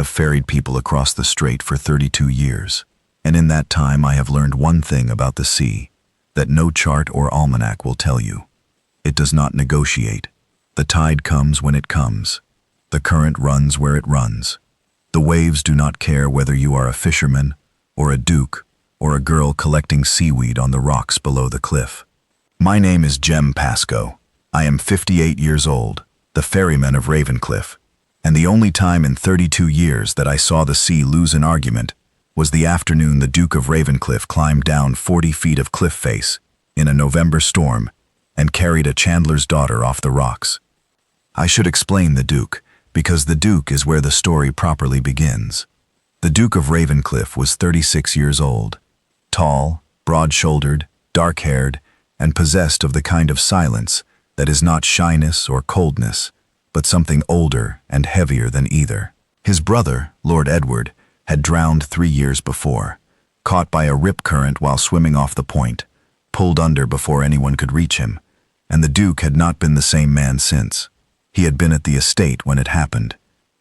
have ferried people across the strait for 32 years, and in that time I have learned one thing about the sea that no chart or almanac will tell you. It does not negotiate. The tide comes when it comes. The current runs where it runs. The waves do not care whether you are a fisherman, or a duke, or a girl collecting seaweed on the rocks below the cliff. My name is Jem Pascoe. I am 58 years old, the ferryman of Ravencliffe, and the only time in 32 years that I saw the sea lose an argument was the afternoon the Duke of Ravencliffe climbed down 40 feet of cliff face in a November storm and carried a chandler's daughter off the rocks. I should explain the Duke, because the Duke is where the story properly begins. The Duke of Ravencliffe was 36 years old, tall, broad-shouldered, dark-haired, and possessed of the kind of silence that is not shyness or coldness, but something older and heavier than either. His brother, Lord Edward, had drowned 3 years before, caught by a rip current while swimming off the point, pulled under before anyone could reach him, and the Duke had not been the same man since. He had been at the estate when it happened.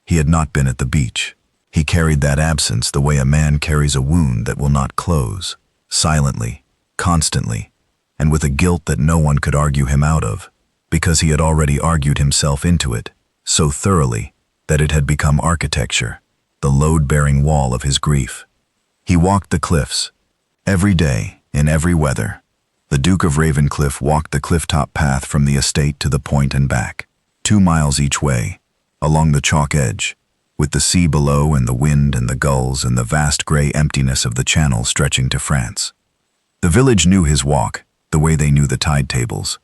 He had not been at the beach. He carried that absence the way a man carries a wound that will not close, silently, constantly, and with a guilt that no one could argue him out of, because he had already argued himself into it, so thoroughly that it had become architecture, the load-bearing wall of his grief. He walked the cliffs, every day, in every weather. The Duke of Ravencliffe walked the cliff-top path from the estate to the point and back, 2 miles each way, along the chalk edge, with the sea below and the wind and the gulls and the vast gray emptiness of the channel stretching to France. The village knew his walk, the way they knew the tide tables.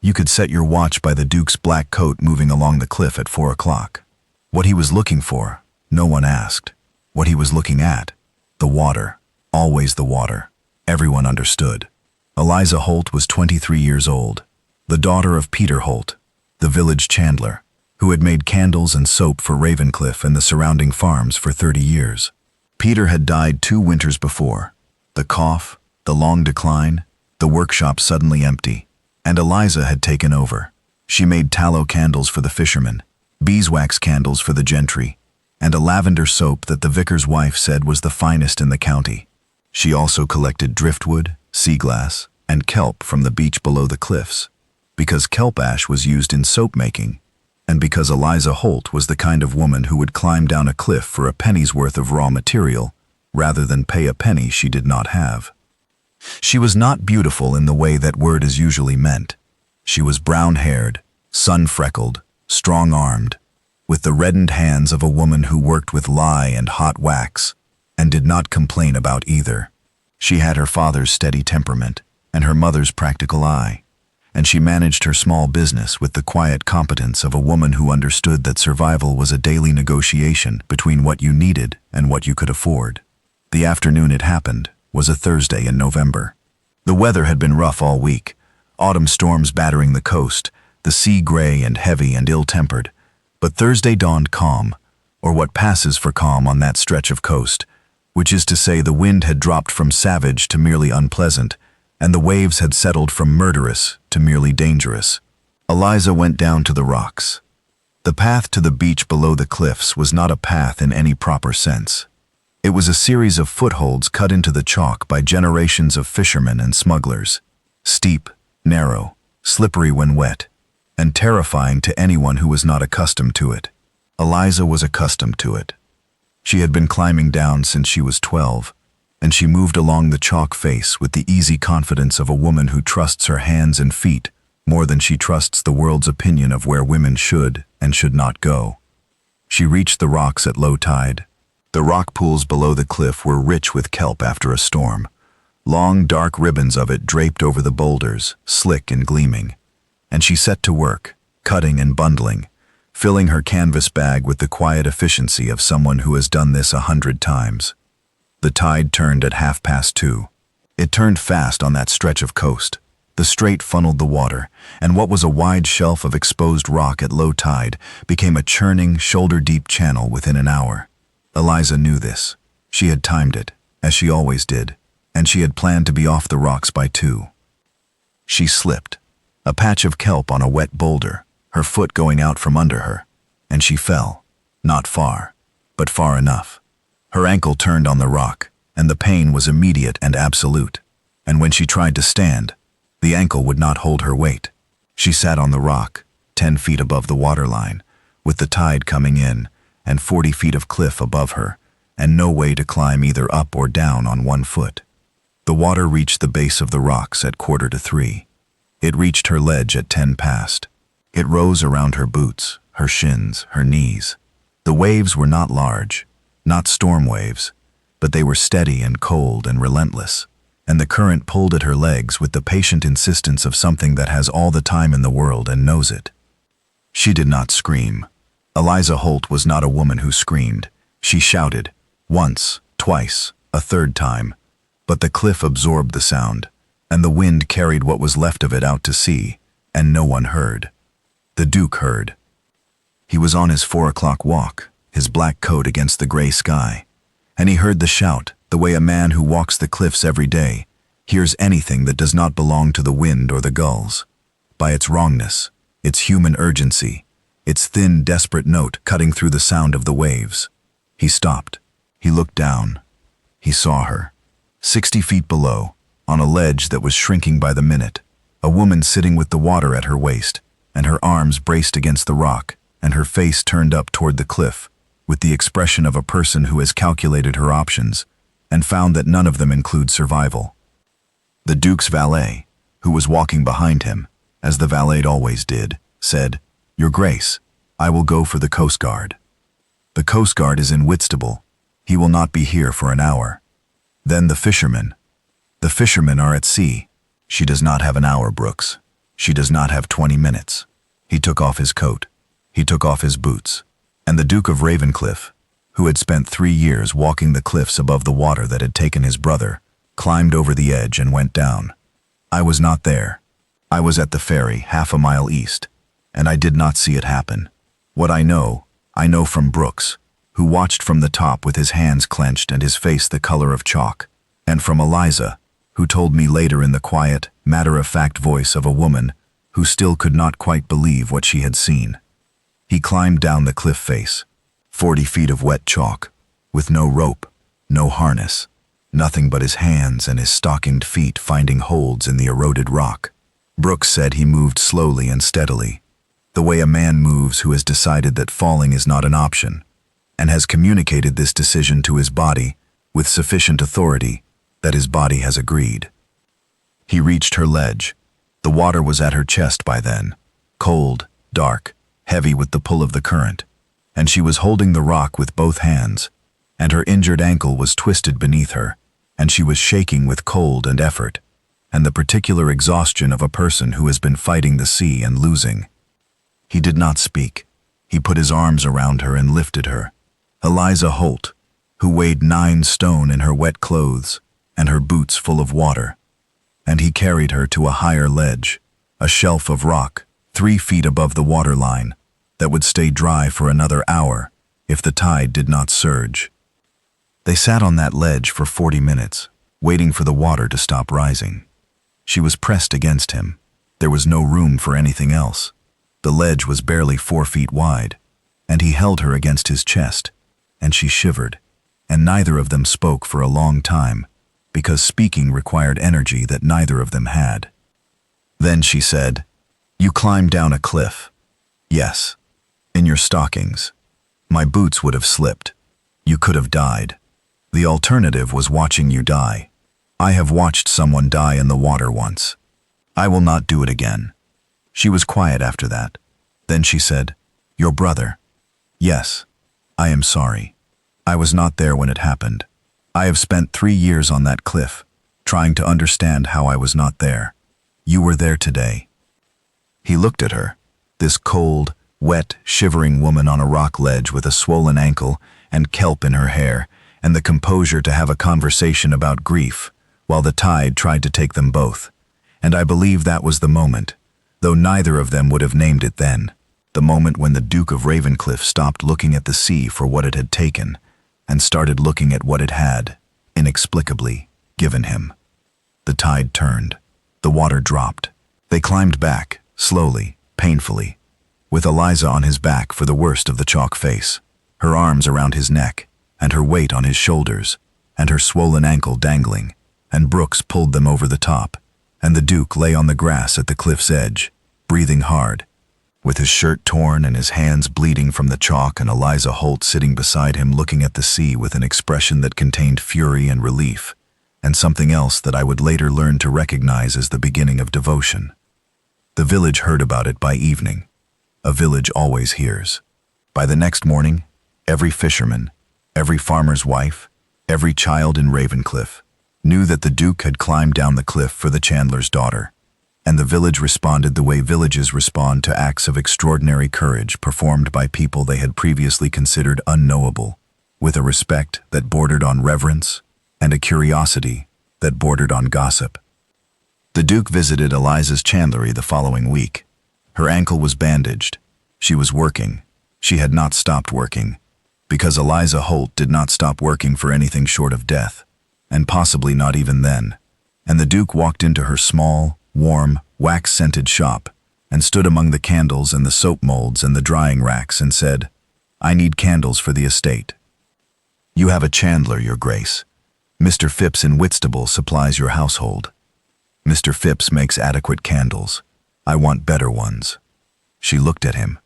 You could set your watch by the Duke's black coat moving along the cliff at 4 o'clock. What he was looking for, no one asked. What he was looking at, the water, always the water. Everyone understood. Eliza Holt was 23 years old, the daughter of Peter Holt, the village chandler, who had made candles and soap for Ravencliffe and the surrounding farms for 30 years. Peter had died 2 winters before. The cough, the long decline, the workshop suddenly empty. And Eliza had taken over. She made tallow candles for the fishermen, beeswax candles for the gentry, and a lavender soap that the vicar's wife said was the finest in the county. She also collected driftwood, sea glass, and kelp from the beach below the cliffs, because kelp ash was used in soap making, and because Eliza Holt was the kind of woman who would climb down a cliff for a penny's worth of raw material, rather than pay a penny she did not have. She was not beautiful in the way that word is usually meant. She was brown-haired, sun-freckled, strong-armed, with the reddened hands of a woman who worked with lye and hot wax, and did not complain about either. She had her father's steady temperament, and her mother's practical eye, and she managed her small business with the quiet competence of a woman who understood that survival was a daily negotiation between what you needed and what you could afford. The afternoon it happened was a Thursday in November. The weather had been rough all week, autumn storms battering the coast, the sea gray and heavy and ill-tempered, but Thursday dawned calm, or what passes for calm on that stretch of coast, which is to say the wind had dropped from savage to merely unpleasant, and the waves had settled from murderous to merely dangerous. Eliza went down to the rocks. The path to the beach below the cliffs was not a path in any proper sense. It was a series of footholds cut into the chalk by generations of fishermen and smugglers, steep, narrow, slippery when wet, and terrifying to anyone who was not accustomed to it. Eliza was accustomed to it. She had been climbing down since she was 12, and she moved along the chalk face with the easy confidence of a woman who trusts her hands and feet more than she trusts the world's opinion of where women should and should not go. She reached the rocks at low tide. The rock pools below the cliff were rich with kelp after a storm. Long, dark ribbons of it draped over the boulders, slick and gleaming. And she set to work, cutting and bundling, filling her canvas bag with the quiet efficiency of someone who has done this 100 times. The tide turned at 2:30. It turned fast on that stretch of coast. The strait funneled the water, and what was a wide shelf of exposed rock at low tide became a churning, shoulder-deep channel within an hour. Eliza knew this. She had timed it, as she always did, and she had planned to be off the rocks by 2. She slipped, a patch of kelp on a wet boulder, her foot going out from under her, and she fell, not far, but far enough. Her ankle turned on the rock, and the pain was immediate and absolute. And when she tried to stand, the ankle would not hold her weight. She sat on the rock, 10 feet above the waterline, with the tide coming in, and 40 feet of cliff above her, and no way to climb either up or down on one foot. The water reached the base of the rocks at 2:45. It reached her ledge at 10 past. It rose around her boots, her shins, her knees. The waves were not large, not storm waves, but they were steady and cold and relentless, and the current pulled at her legs with the patient insistence of something that has all the time in the world and knows it. She did not scream. Eliza Holt was not a woman who screamed. She shouted, once, twice, a third time, but the cliff absorbed the sound, and the wind carried what was left of it out to sea, and no one heard. The Duke heard. He was on his 4 o'clock walk, his black coat against the gray sky, and he heard the shout, the way a man who walks the cliffs every day hears anything that does not belong to the wind or the gulls. By its wrongness, its human urgency, its thin, desperate note cutting through the sound of the waves. He stopped. He looked down. He saw her. 60 feet below, on a ledge that was shrinking by the minute, a woman sitting with the water at her waist, and her arms braced against the rock, and her face turned up toward the cliff, with the expression of a person who has calculated her options, and found that none of them include survival. The Duke's valet, who was walking behind him, as the valet always did, said, "Your Grace, I will go for the Coast Guard. The Coast Guard is in Whitstable. He will not be here for an hour." Then the fishermen. "The fishermen are at sea. She does not have an hour, Brooks. She does not have 20 minutes. He took off his coat. He took off his boots. And the Duke of Ravencliffe, who had spent 3 years walking the cliffs above the water that had taken his brother, climbed over the edge and went down. I was not there. I was at the ferry 1/2 mile east, and I did not see it happen. What I know from Brooks, who watched from the top with his hands clenched and his face the color of chalk, and from Eliza, who told me later in the quiet, matter-of-fact voice of a woman who still could not quite believe what she had seen. He climbed down the cliff face, 40 feet of wet chalk, with no rope, no harness, nothing but his hands and his stockinged feet finding holds in the eroded rock. Brooks said he moved slowly and steadily, the way a man moves who has decided that falling is not an option, and has communicated this decision to his body with sufficient authority that his body has agreed. He reached her ledge. The water was at her chest by then, cold, dark, heavy with the pull of the current, and she was holding the rock with both hands, and her injured ankle was twisted beneath her, and she was shaking with cold and effort, and the particular exhaustion of a person who has been fighting the sea and losing. He did not speak. He put his arms around her and lifted her. Eliza Holt, who weighed 9 stone in her wet clothes and her boots full of water, and he carried her to a higher ledge, a shelf of rock 3 feet above the water line that would stay dry for another hour if the tide did not surge. They sat on that ledge for 40 minutes, waiting for the water to stop rising. She was pressed against him. There was no room for anything else. The ledge was barely 4 feet wide, and he held her against his chest, and she shivered, and neither of them spoke for a long time, because speaking required energy that neither of them had. Then she said, "You climbed down a cliff." "Yes, in your stockings. My boots would have slipped. You could have died. The alternative was watching you die. I have watched someone die in the water once. I will not do it again." She was quiet after that. Then she said, "Your brother." "Yes, I am sorry. I was not there when it happened. I have spent 3 years on that cliff, trying to understand how I was not there. You were there today." He looked at her, this cold, wet, shivering woman on a rock ledge with a swollen ankle and kelp in her hair, and the composure to have a conversation about grief, while the tide tried to take them both. And I believe that was the moment, though neither of them would have named it then, the moment when the Duke of Ravencliffe stopped looking at the sea for what it had taken, and started looking at what it had, inexplicably, given him. The tide turned. The water dropped. They climbed back, slowly, painfully, with Eliza on his back for the worst of the chalk face. her arms around his neck, and her weight on his shoulders, and her swollen ankle dangling, and Brooks pulled them over the top, and the Duke lay on the grass at the cliff's edge, breathing hard, with his shirt torn and his hands bleeding from the chalk, and Eliza Holt sitting beside him looking at the sea with an expression that contained fury and relief, and something else that I would later learn to recognize as the beginning of devotion. The village heard about it by evening. A village always hears. By the next morning, every fisherman, every farmer's wife, every child in Ravencliffe knew that the Duke had climbed down the cliff for the chandler's daughter, and the village responded the way villages respond to acts of extraordinary courage performed by people they had previously considered unknowable, with a respect that bordered on reverence and a curiosity that bordered on gossip. The Duke visited Eliza's chandlery the following week. Her ankle was bandaged. She was working. She had not stopped working, because Eliza Holt did not stop working for anything short of death, and possibly not even then. And the Duke walked into her small, warm, wax-scented shop and stood among the candles and the soap molds and the drying racks and said, "I need candles for the estate." "You have a chandler, Your Grace. Mr. Phipps in Whitstable supplies your household. Mr. Phipps makes adequate candles. I want better ones." She looked at him.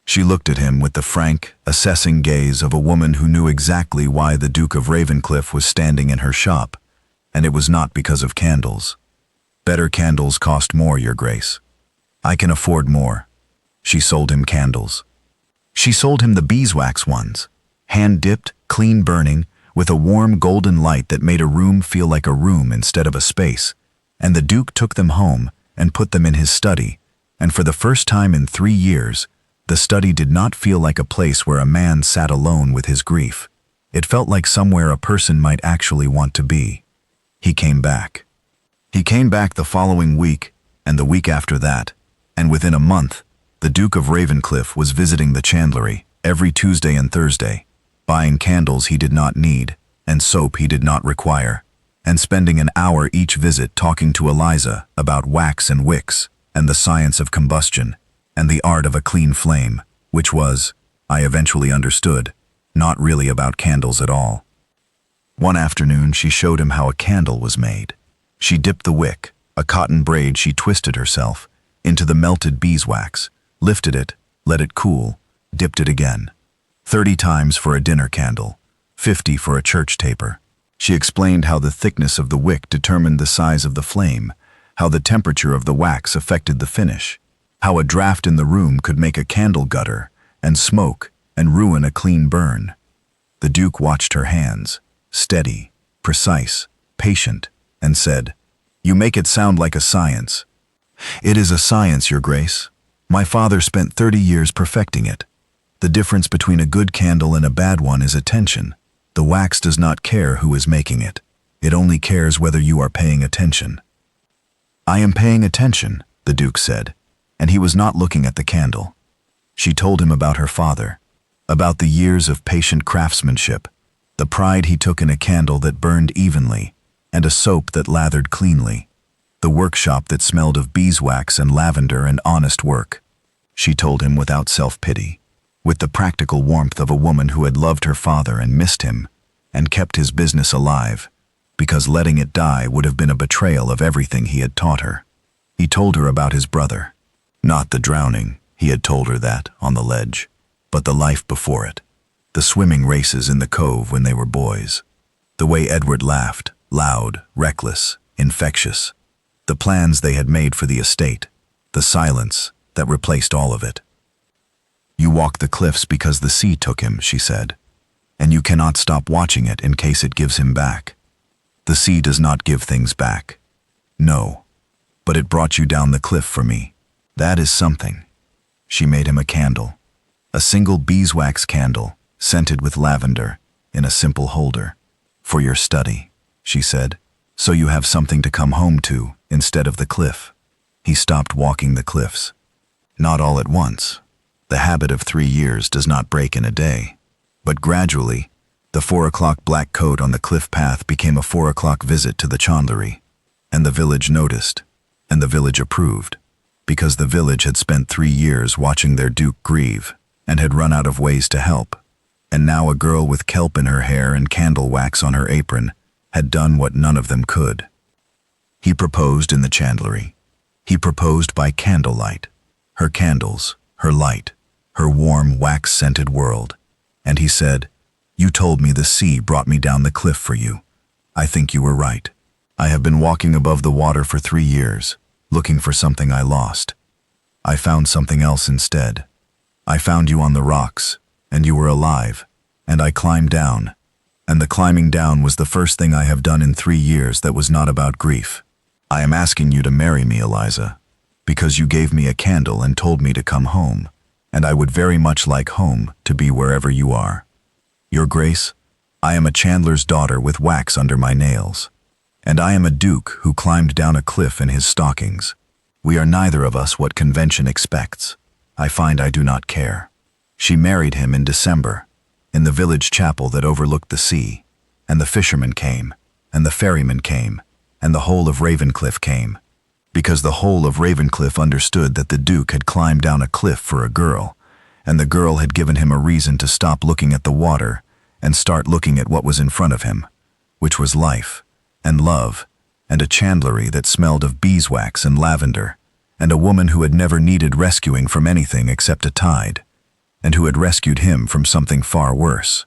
She looked at him with the frank, assessing gaze of a woman who knew exactly why the Duke of Ravencliffe was standing in her shop, and it was not because of candles. "Better candles cost more, Your Grace. I can afford more." She sold him candles. She sold him the beeswax ones, hand-dipped, clean-burning, with a warm golden light that made a room feel like a room instead of a space, and the Duke took them home and put them in his study, and for the first time in 3 years, the study did not feel like a place where a man sat alone with his grief. It felt like somewhere a person might actually want to be. He came back. He came back the following week, and the week after that, and within a month, the Duke of Ravencliffe was visiting the chandlery every Tuesday and Thursday, buying candles he did not need and soap he did not require, and spending an hour each visit talking to Eliza about wax and wicks and the science of combustion and the art of a clean flame, which was, I eventually understood, not really about candles at all. One afternoon she showed him how a candle was made. She dipped the wick, a cotton braid she twisted herself, into the melted beeswax, lifted it, let it cool, dipped it again. 30 times for a dinner candle, 50 for a church taper. She explained how the thickness of the wick determined the size of the flame, how the temperature of the wax affected the finish, how a draft in the room could make a candle gutter and smoke and ruin a clean burn. The Duke watched her hands, steady, precise, patient, and said, "You make it sound like a science." "It is a science, Your Grace. My father spent 30 years perfecting it. The difference between a good candle and a bad one is attention. The wax does not care who is making it. It only cares whether you are paying attention." "I am paying attention," the Duke said, and he was not looking at the candle. She told him about her father, about the years of patient craftsmanship, the pride he took in a candle that burned evenly, and a soap that lathered cleanly, the workshop that smelled of beeswax and lavender and honest work. She told him without self-pity, with the practical warmth of a woman who had loved her father and missed him, and kept his business alive, because letting it die would have been a betrayal of everything he had taught her. He told her about his brother. Not the drowning, he had told her that, on the ledge, but the life before it. The swimming races in the cove when they were boys. The way Edward laughed, loud, reckless, infectious. The plans they had made for the estate. The silence that replaced all of it. "You walk the cliffs because the sea took him," she said, "and you cannot stop watching it in case it gives him back. The sea does not give things back. No, but it brought you down the cliff for me. That is something." She made him a candle, a single beeswax candle, scented with lavender, in a simple holder. "For your study," she said, "so you have something to come home to instead of the cliff." He stopped walking the cliffs. Not all at once. The habit of 3 years does not break in a day. But gradually, the 4 o'clock black coat on the cliff path became a 4 o'clock visit to the chandlery. And the village noticed, and the village approved, because the village had spent 3 years watching their Duke grieve, and had run out of ways to help. And now a girl with kelp in her hair and candle wax on her apron had done what none of them could. He proposed in the chandlery. He proposed by candlelight, her candles, her light, her warm, wax-scented world. And he said, "You told me the sea brought me down the cliff for you. I think you were right. I have been walking above the water for 3 years, looking for something I lost. I found something else instead. I found you on the rocks, and you were alive, and I climbed down. And the climbing down was the first thing I have done in 3 years that was not about grief. I am asking you to marry me, Eliza, because you gave me a candle and told me to come home, and I would very much like home to be wherever you are. Your Grace, I am a chandler's daughter with wax under my nails, and I am a duke who climbed down a cliff in his stockings. We are neither of us what convention expects. I find I do not care." She married him in December, in the village chapel that overlooked the sea, and the fisherman came, and the ferryman came, and the whole of Ravencliffe came, because the whole of Ravencliffe understood that the Duke had climbed down a cliff for a girl, and the girl had given him a reason to stop looking at the water and start looking at what was in front of him, which was life, and love, and a chandlery that smelled of beeswax and lavender, and a woman who had never needed rescuing from anything except a tide, and who had rescued him from something far worse.